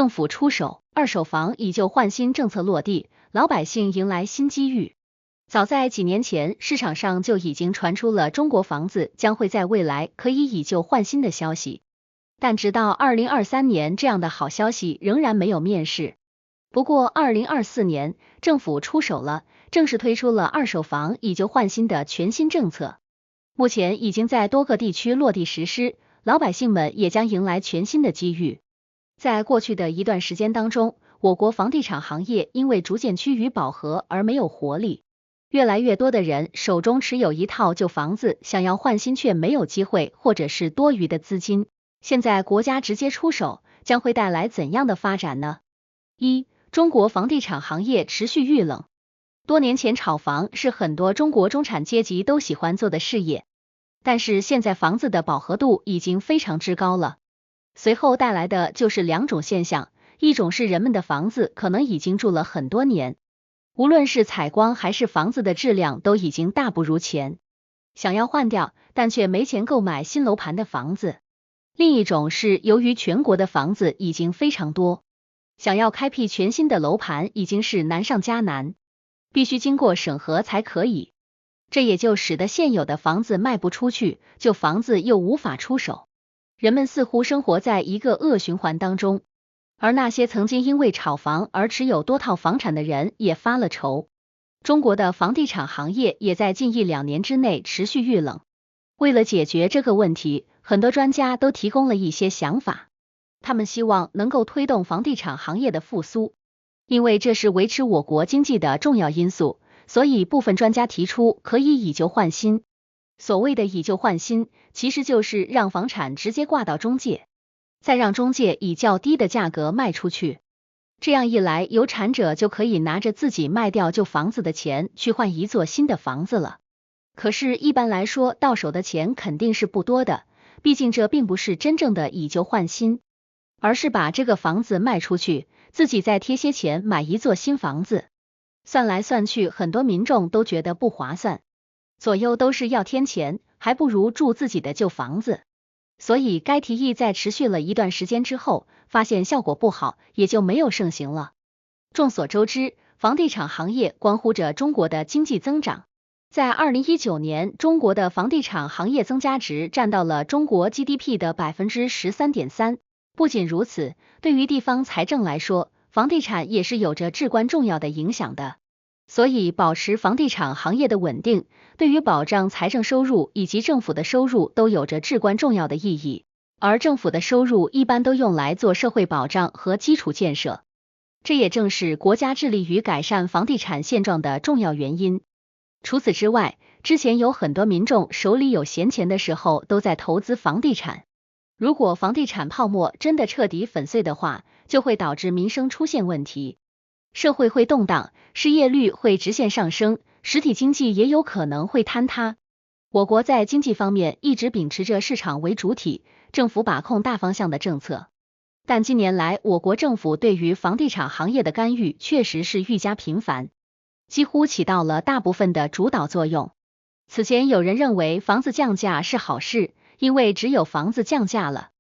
政府出手，二手房以旧换新政策落地，老百姓迎来新机遇。早在几年前，市场上就已经传出了中国房子将会在未来可以以旧换新的消息，但直到2023年，这样的好消息仍然没有面世。不过2024年，政府出手了，正式推出了二手房以旧换新的全新政策，目前已经在多个地区落地实施，老百姓们也将迎来全新的机遇。在过去的一段时间当中，我国房地产行业因为逐渐趋于饱和而没有活力，越来越多的人手中持有一套旧房子，想要换新却没有机会或者是多余的资金。现在国家直接出手，将会带来怎样的发展呢？一、中国房地产行业持续遇冷。多年前炒房是很多中国中产阶级都喜欢做的事业，但是现在房子的饱和度已经非常之高了，随后带来的就是两种现象，一种是人们的房子可能已经住了很多年，无论是采光还是房子的质量都已经大不如前，想要换掉，但却没钱购买新楼盘的房子。另一种是由于全国的房子已经非常多，想要开辟全新的楼盘已经是难上加难，必须经过审核才可以，这也就使得现有的房子卖不出去，旧房子又无法出手，人们似乎生活在一个恶循环当中。而那些曾经因为炒房而持有多套房产的人也发了愁。中国的房地产行业也在近1-2年之内持续遇冷。为了解决这个问题，很多专家都提供了一些想法，他们希望能够推动房地产行业的复苏，因为这是维持我国经济的重要因素，所以部分专家提出可以以旧换新。所谓的以旧换新，其实就是让房产直接挂到中介，再让中介以较低的价格卖出去，这样一来，有产者就可以拿着自己卖掉旧房子的钱去换一座新的房子了。可是，一般来说，到手的钱肯定是不多的，毕竟这并不是真正的以旧换新，而是把这个房子卖出去，自己再贴些钱买一座新房子。算来算去，很多民众都觉得不划算，左右都是要添钱，还不如住自己的旧房子。所以该提议在持续了一段时间之后，发现效果不好，也就没有盛行了。众所周知，房地产行业关乎着中国的经济增长。在2019年，中国的房地产行业增加值占到了中国 GDP 的 13.3%。不仅如此，对于地方财政来说，房地产也是有着至关重要的影响的。所以保持房地产行业的稳定，对于保障财政收入以及政府的收入都有着至关重要的意义。而政府的收入一般都用来做社会保障和基础建设，这也正是国家致力于改善房地产现状的重要原因。除此之外，之前有很多民众手里有闲钱的时候都在投资房地产，如果房地产泡沫真的彻底粉碎的话，就会导致民生出现问题，社会会动荡，失业率会直线上升，实体经济也有可能会坍塌。我国在经济方面一直秉持着市场为主体，政府把控大方向的政策，但近年来我国政府对于房地产行业的干预确实是愈加频繁，几乎起到了大部分的主导作用。此前有人认为房子降价是好事，因为只有房子降价了，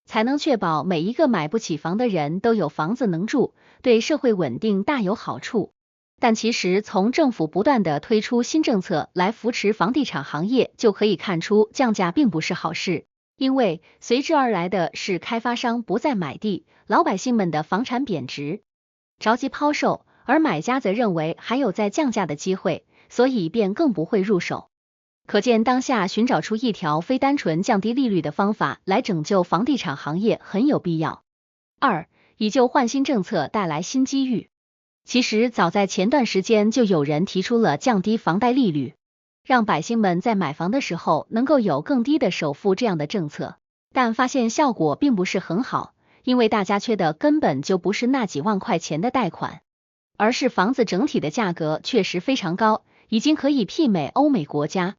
才能确保每一个买不起房的人都有房子能住，对社会稳定大有好处。但其实从政府不断的推出新政策来扶持房地产行业，就可以看出降价并不是好事，因为随之而来的是开发商不再买地，老百姓们的房产贬值，着急抛售，而买家则认为还有再降价的机会，所以便更不会入手。可见当下寻找出一条非单纯降低利率的方法来拯救房地产行业很有必要。二、以旧换新政策带来新机遇。其实早在前段时间就有人提出了降低房贷利率，让百姓们在买房的时候能够有更低的首付这样的政策，但发现效果并不是很好，因为大家缺的根本就不是那几万块钱的贷款，而是房子整体的价格确实非常高，已经可以媲美欧美国家。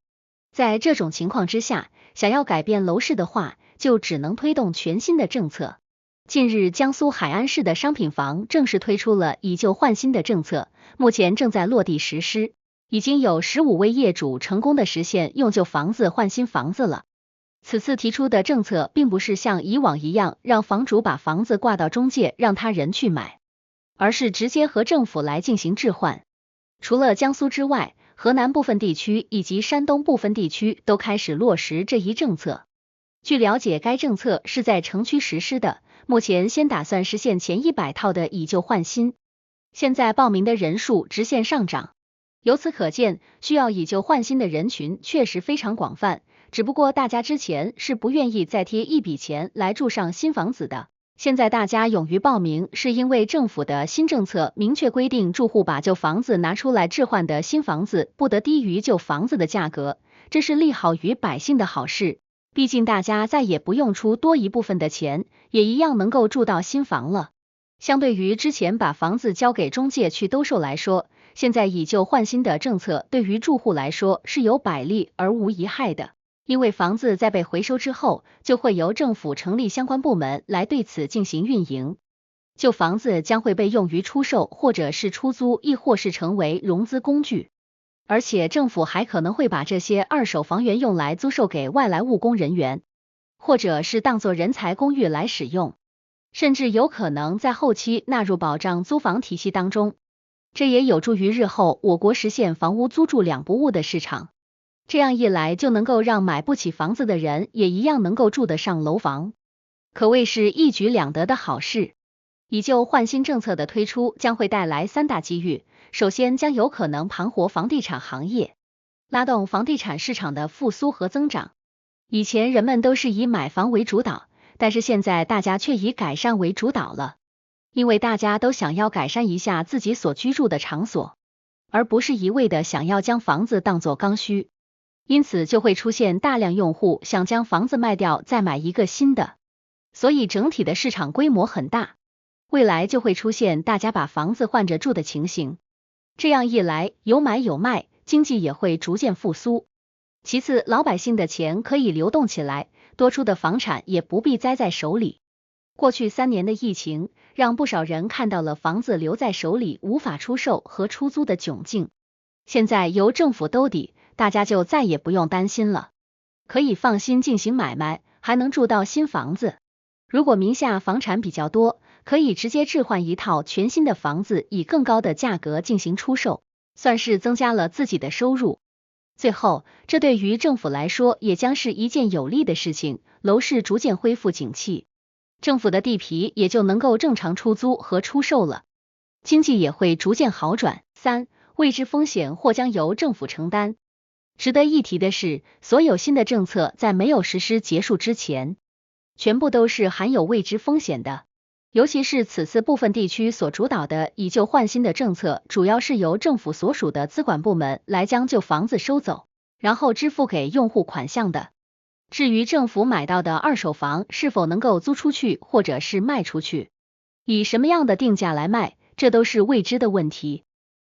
在这种情况之下，想要改变楼市的话，就只能推动全新的政策。近日，江苏海安市的商品房正式推出了以旧换新的政策，目前正在落地实施，已经有15位业主成功的实现用旧房子换新房子了。此次提出的政策并不是像以往一样让房主把房子挂到中介让他人去买，而是直接和政府来进行置换。除了江苏之外，河南部分地区以及山东部分地区都开始落实这一政策。据了解，该政策是在城区实施的，目前先打算实现前100套的以旧换新，现在报名的人数直线上涨。由此可见，需要以旧换新的人群确实非常广泛，只不过大家之前是不愿意再贴一笔钱来住上新房子的，现在大家勇于报名，是因为政府的新政策明确规定，住户把旧房子拿出来置换的新房子不得低于旧房子的价格，这是利好于百姓的好事。毕竟大家再也不用出多一部分的钱，也一样能够住到新房了。相对于之前把房子交给中介去兜售来说，现在以旧换新的政策对于住户来说是有百利而无一害的，因为房子在被回收之后，就会由政府成立相关部门来对此进行运营。旧房子将会被用于出售或者是出租，亦或是成为融资工具。而且政府还可能会把这些二手房源用来租售给外来务工人员，或者是当作人才公寓来使用，甚至有可能在后期纳入保障租房体系当中。这也有助于日后我国实现房屋租住两不误的市场。这样一来，就能够让买不起房子的人也一样能够住得上楼房，可谓是一举两得的好事。以旧换新政策的推出将会带来3大机遇，首先将有可能盘活房地产行业，拉动房地产市场的复苏和增长。以前人们都是以买房为主导，但是现在大家却以改善为主导了，因为大家都想要改善一下自己所居住的场所，而不是一味的想要将房子当作刚需，因此就会出现大量用户想将房子卖掉再买一个新的，所以整体的市场规模很大，未来就会出现大家把房子换着住的情形。这样一来，有买有卖，经济也会逐渐复苏。其次，老百姓的钱可以流动起来，多出的房产也不必栽在手里。过去3年的疫情，让不少人看到了房子留在手里无法出售和出租的窘境。现在由政府兜底，大家就再也不用担心了，可以放心进行买卖，还能住到新房子。如果名下房产比较多，可以直接置换一套全新的房子，以更高的价格进行出售，算是增加了自己的收入。最后，这对于政府来说也将是一件有利的事情，楼市逐渐恢复景气，政府的地皮也就能够正常出租和出售了，经济也会逐渐好转。3. 未知风险或将由政府承担。值得一提的是，所有新的政策在没有实施结束之前，全部都是含有未知风险的。尤其是此次部分地区所主导的以旧换新的政策，主要是由政府所属的资管部门来将旧房子收走，然后支付给用户款项的。至于政府买到的二手房是否能够租出去或者是卖出去，以什么样的定价来卖，这都是未知的问题，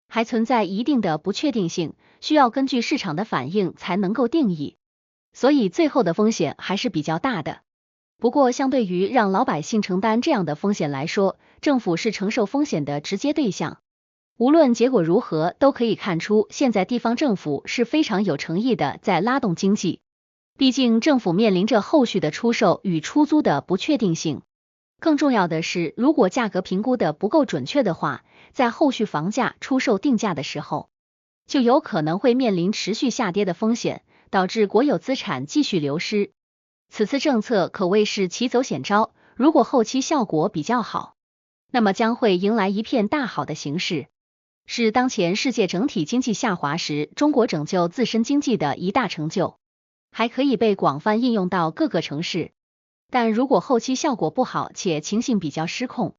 还存在一定的不确定性，需要根据市场的反应才能够定义，所以最后的风险还是比较大的。不过相对于让老百姓承担这样的风险来说，政府是承受风险的直接对象。无论结果如何，都可以看出现在地方政府是非常有诚意的在拉动经济。毕竟政府面临着后续的出售与出租的不确定性。更重要的是，如果价格评估的不够准确的话，在后续房价出售定价的时候，就有可能会面临持续下跌的风险，导致国有资产继续流失。此次政策可谓是奇走险招，如果后期效果比较好，那么将会迎来一片大好的形势，是当前世界整体经济下滑时，中国拯救自身经济的一大成就，还可以被广泛应用到各个城市。但如果后期效果不好且情形比较失控，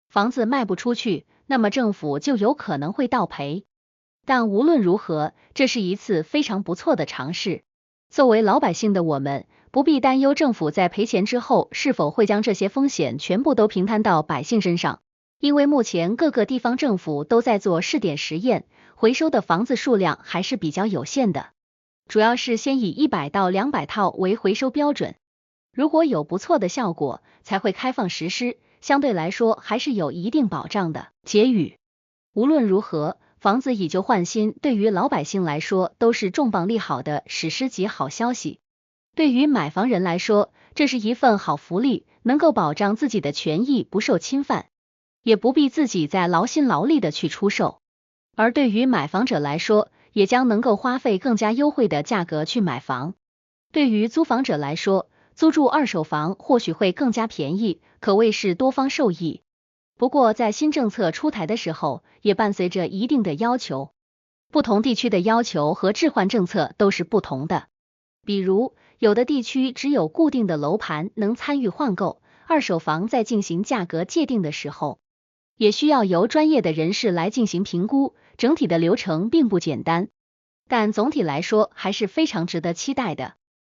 房子卖不出去，那么政府就有可能会倒赔。但无论如何，这是一次非常不错的尝试。作为老百姓的我们，不必担忧政府在赔钱之后是否会将这些风险全部都平摊到百姓身上，因为目前各个地方政府都在做试点实验，回收的房子数量还是比较有限的，主要是先以100到200套为回收标准，如果有不错的效果，才会开放实施，相对来说还是有一定保障的。结语：无论如何，房子以旧换新对于老百姓来说都是重磅利好的史诗级好消息。对于买房人来说，这是一份好福利，能够保障自己的权益不受侵犯，也不必自己再劳心劳力的去出售。而对于买房者来说，也将能够花费更加优惠的价格去买房。对于租房者来说，租住二手房或许会更加便宜，可谓是多方受益。不过在新政策出台的时候，也伴随着一定的要求，不同地区的要求和置换政策都是不同的。比如，有的地区只有固定的楼盘能参与换购，二手房在进行价格界定的时候，也需要由专业的人士来进行评估，整体的流程并不简单，但总体来说还是非常值得期待的。